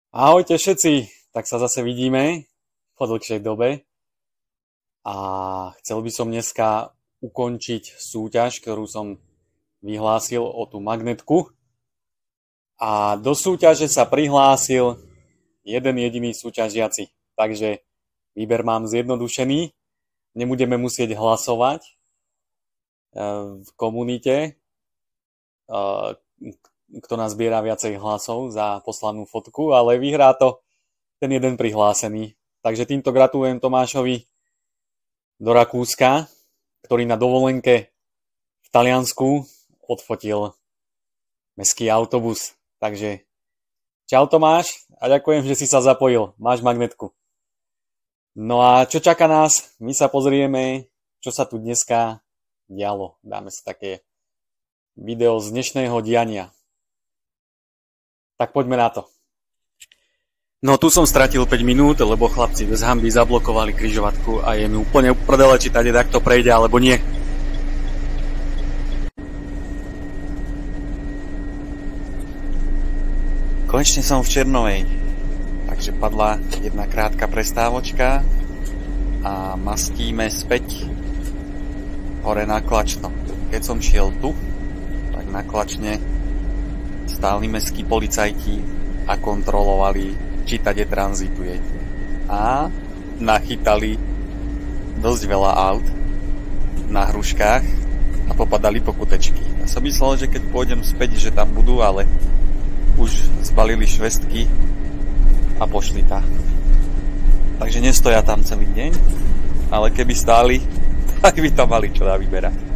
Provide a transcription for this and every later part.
Ahojte všetci, tak sa zase vidíme po dlhšej dobe a chcel by som dneska ukončiť súťaž, ktorú som vyhlásil o tú magnetku a do súťaže sa prihlásil jeden jediný súťažiaci, takže výber mám zjednodušený, nebudeme musieť hlasovať v komunite, kto nazbiera viacej hlasov za poslanú fotku, ale vyhrá to ten jeden prihlásený. Takže týmto gratulujem Tomášovi do Rakúska, ktorý na dovolenke v Taliansku odfotil mestský autobus. Takže čau Tomáš a ďakujem, že si sa zapojil. Máš magnetku. No a čo čaká nás? My sa pozrieme, čo sa tu dneska dialo. Dáme si také video z dnešného diania. Tak poďme na to. No tu som stratil 5 minút, lebo chlapci bez hanby zablokovali križovatku a je mi úplne uprdele, či tady takto prejde, alebo nie. Konečne som v Černovej, takže padla jedna krátka prestávočka a mastíme späť hore na Klačno. Keď som šiel tu, tak na Klačne stáli mestskí policajti a kontrolovali, či tade tranzitujete. A nachytali dosť veľa aut na hruškách a popadali pokutečky. Ja som myslel, že keď pôjdem späť, že tam budú, ale už zbalili švestky a pošli tá. Takže nestoja tam celý deň, ale keby stáli, tak by tam mali čo dá vyberať.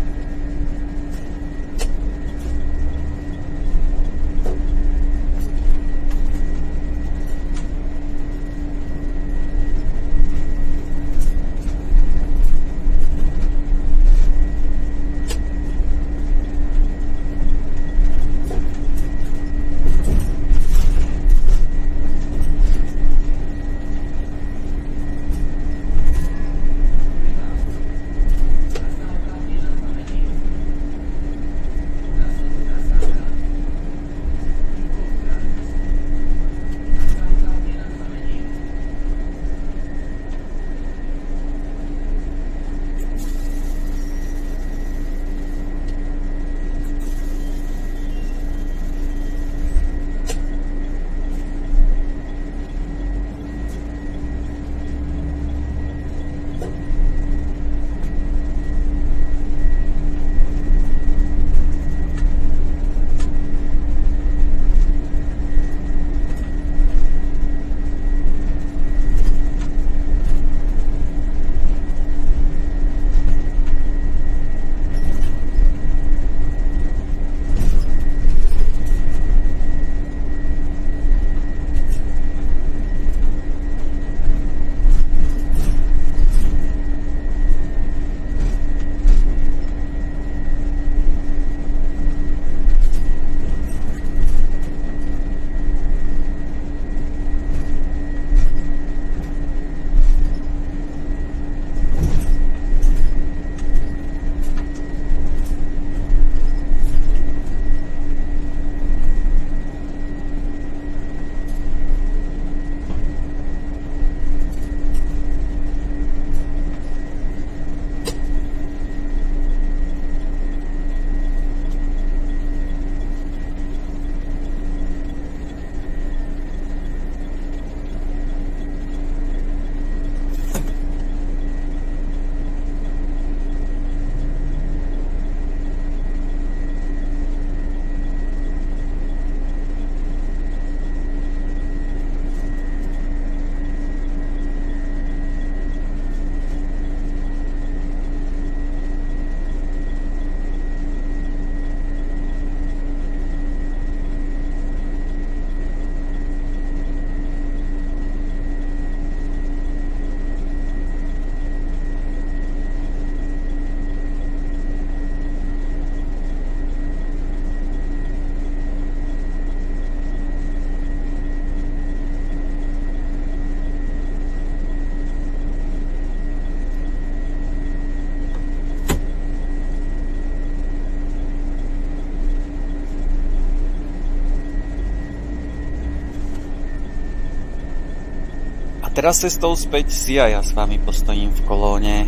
teraz cestou späť si aj ja s vami postojím v kolóne,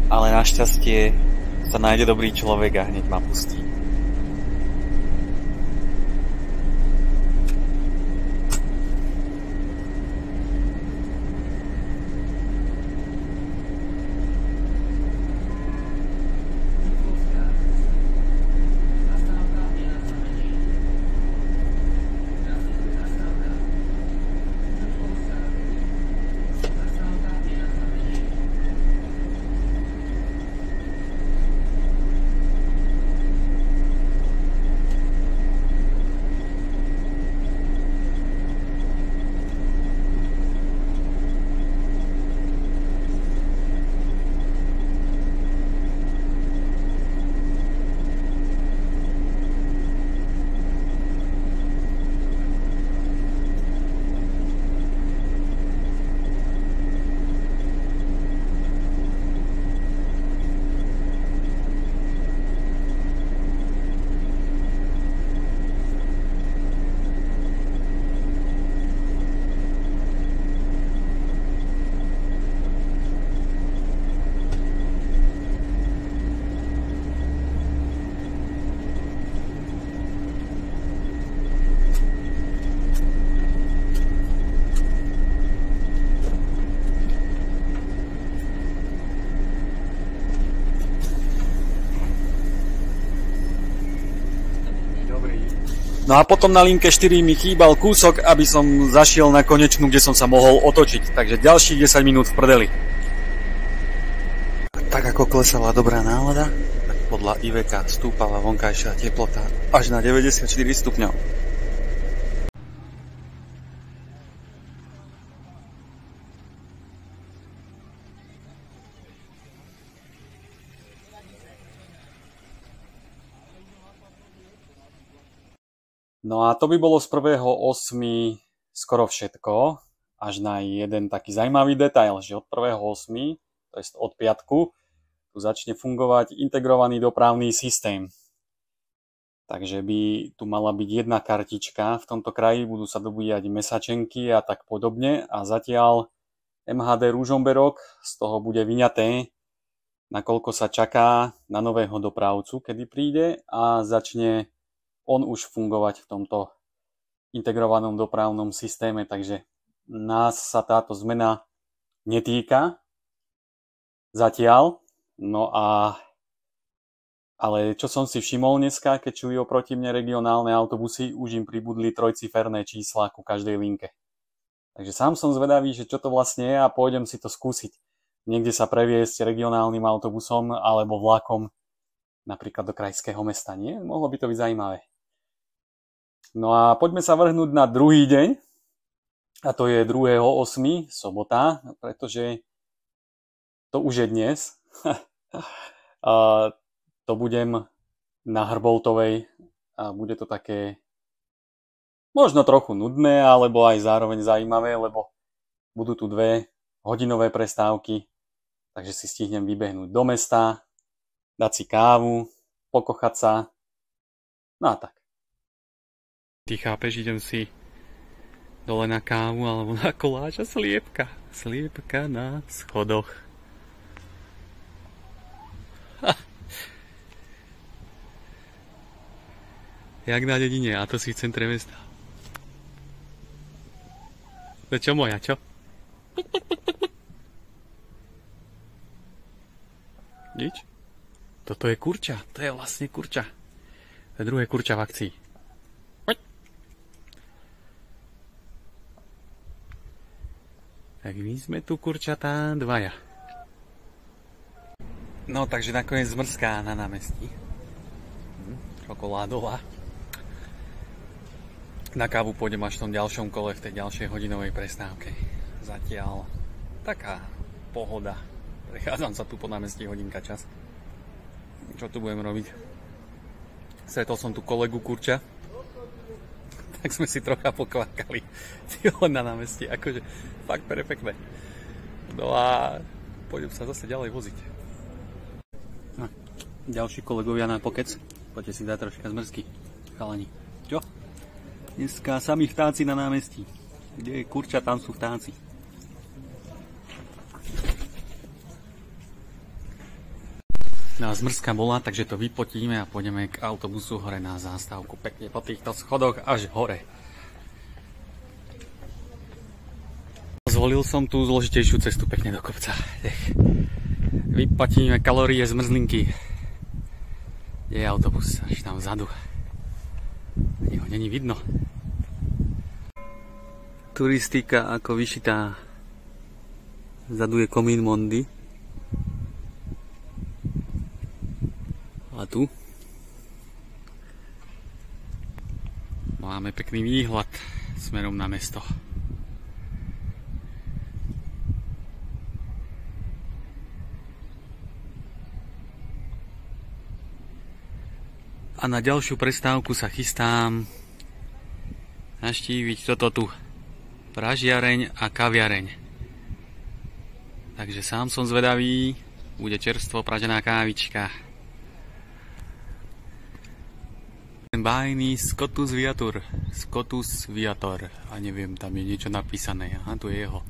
ale našťastie sa nájde dobrý človek a hneď ma pustí. No a potom na linke 4 mi chýbal kúsok, aby som zašiel na konečnú, kde som sa mohol otočiť. Takže ďalších 10 minút v prdeli. A tak ako klesala dobrá nálada, tak podľa IVK stúpala vonkajšia teplota až na 94 stupňov. No a to by bolo z 1.8. skoro všetko, až na jeden taký zaujímavý detail, že od 1.8., to je od piatku, tu začne fungovať integrovaný dopravný systém. Takže by tu mala byť jedna kartička, v tomto kraji budú sa dobíjať mesačenky a tak podobne a zatiaľ MHD Ružomberok z toho bude vyňaté, nakoľko sa čaká na nového dopravcu, kedy príde a začne on už fungovať v tomto integrovanom dopravnom systéme, takže nás sa táto zmena netýka zatiaľ. No a ale čo som si všimol dneska, keď čuli oproti mne regionálne autobusy, už im pribudli trojciferné čísla ku každej linke. Takže sám som zvedavý, že čo to vlastne je a pôjdem si to skúsiť. Niekde sa previesť regionálnym autobusom alebo vlakom napríklad do krajského mesta, nie? Mohlo by to byť zaujímavé. No a poďme sa vrhnúť na druhý deň, a to je 2.8., sobota, pretože to už je dnes. To budem na Hrboltovej a bude to také možno trochu nudné, alebo aj zároveň zaujímavé, lebo budú tu 2 hodinové prestávky, takže si stihnem vybehnúť do mesta, dať si kávu, pokochať sa, no a tak. Ty chápeš, idem si dole na kávu alebo na koláč a sliepka. Sliepka na schodoch. Jak na dedine, a to si v centre mesta. To čo moja, čo? Nič? Toto je kurča, to je vlastne kurča. To je druhé kurča v akcii. Tak my sme tu kurčatá 2. No takže nakoniec zmrzká na námestí. Čokoládová. Na kávu pôjdem až v tom ďalšom kole, v tej ďalšej hodinovej prestávke. Zatiaľ taká pohoda. Prechádzam sa tu po námestí hodinka čas. Čo tu budem robiť? Stretol som tu kolegu kurča. Tak sme si trocha pokvakali na námestí, akože fakt perfektné. No a pôjdem sa zase ďalej voziť. No, ďalší kolegovia na pokec. Poďte si dať troška zmrzky, chalani. Čo? Dneska sami vtáci na námestí. Kde je kurča, tam sú vtáci. Zmrzka bola, takže to vypotíme a pôjdeme k autobusu hore na zástavku. Pekne po týchto schodoch až hore. Zvolil som tú zložitejšiu cestu pekne do kopca. Vypotíme kalórie zmrzlinky. Je autobus až tam vzadu. Ani ho není vidno. Turistika ako vyšitá. Vzadu je komín Mondy. A tu máme pekný výhľad smerom na mesto. A na ďalšiu prestávku sa chystám navštíviť toto tu. Pražiareň a kaviareň. Takže sám som zvedavý. Bude čerstvo pražená kávička. Bájny Scotus Viator. A neviem, tam je niečo napísané. Aha, tu je jeho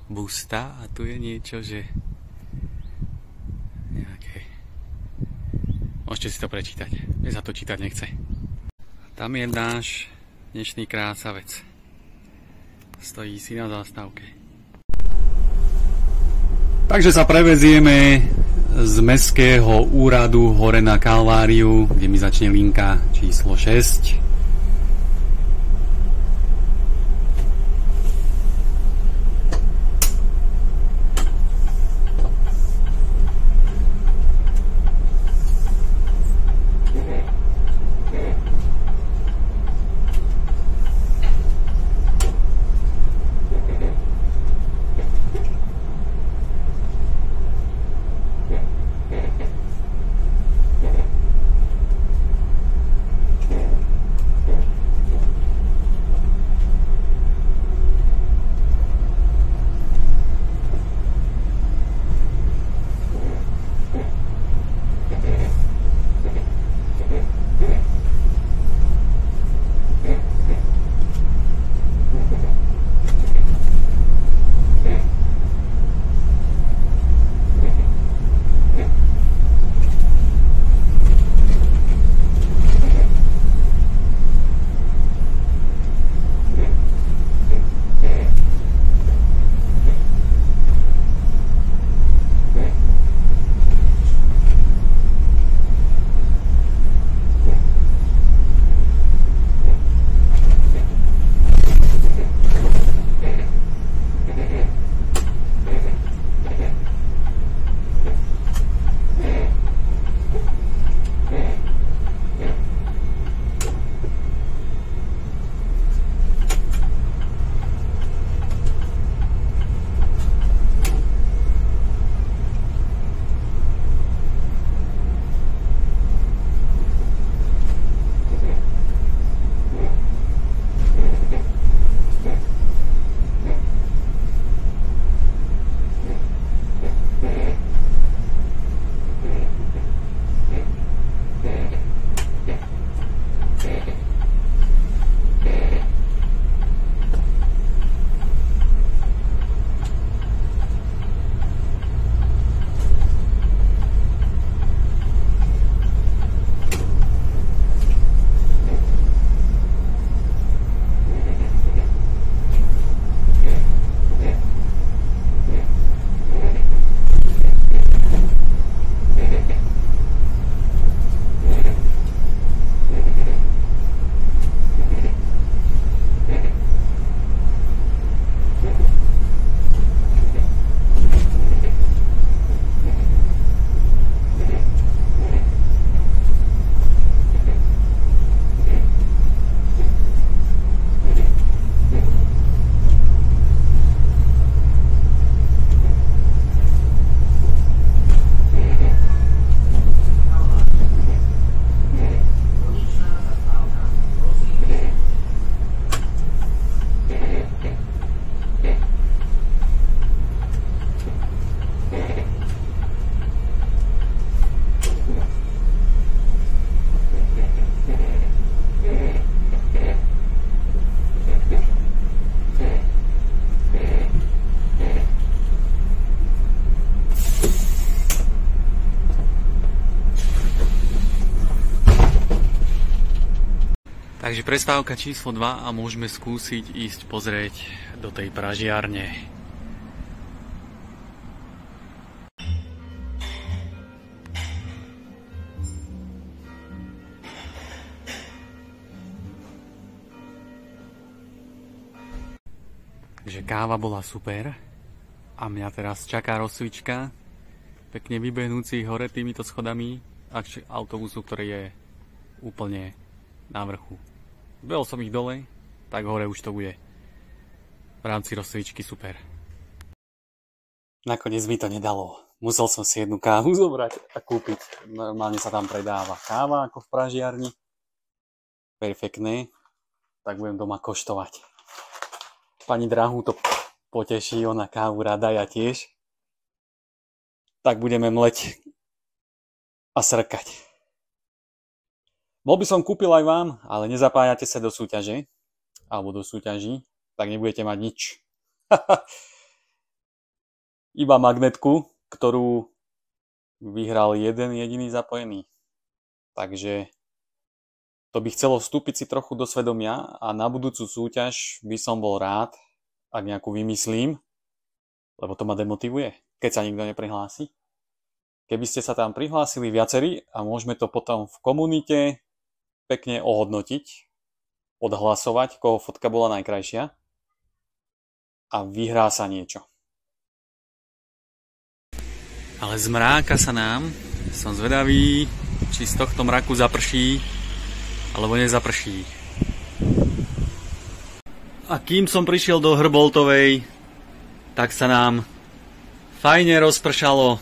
busta a tu je niečo, že nejaké. Môžete si to prečítať. Mne sa to čítať nechce. Tam je náš dnešný krásavec. Stojí si na zástavke. Takže sa prevezieme z mestského úradu hore na Kalváriu, kde mi začne linka číslo 6. Takže prestávka číslo 2 a môžeme skúsiť ísť pozrieť do tej pražiarne. Takže káva bola super a mňa teraz čaká rozcvička, pekne vybehnúci hore týmito schodami autobusu, ktorý je úplne na vrchu. Zbehol som ich dole, tak hore už to bude v rámci rozcvičky super. Nakoniec mi to nedalo. Musel som si jednu kávu zobrať a kúpiť. Normálne sa tam predáva káva ako v pražiarni. Perfektné. Tak budem doma koštovať. Pani Drahu to poteší, ona kávu rada, ja tiež. Tak budeme mleť a srkať. Bol by som kúpil aj vám, ale nezapájate sa do súťaže, alebo do súťaží, tak nebudete mať nič. Iba magnetku, ktorú vyhral jeden jediný zapojený. Takže to by chcelo vstúpiť si trochu do svedomia a na budúcu súťaž by som bol rád, ak nejakú vymyslím, lebo to ma demotivuje, keď sa nikto neprihlási. Keby ste sa tam prihlásili viacerí a môžeme to potom v komunite pekne ohodnotiť, odhlasovať, koho fotka bola najkrajšia a vyhrá sa niečo. Ale zmráka sa nám, som zvedavý, či z tohto mraku zaprší alebo nezaprší. A kým som prišiel do Hrboltovej, tak sa nám fajne rozpršalo.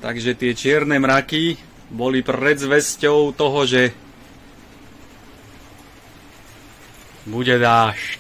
Takže tie čierne mraky boli predzvesťou toho, že bude dážď.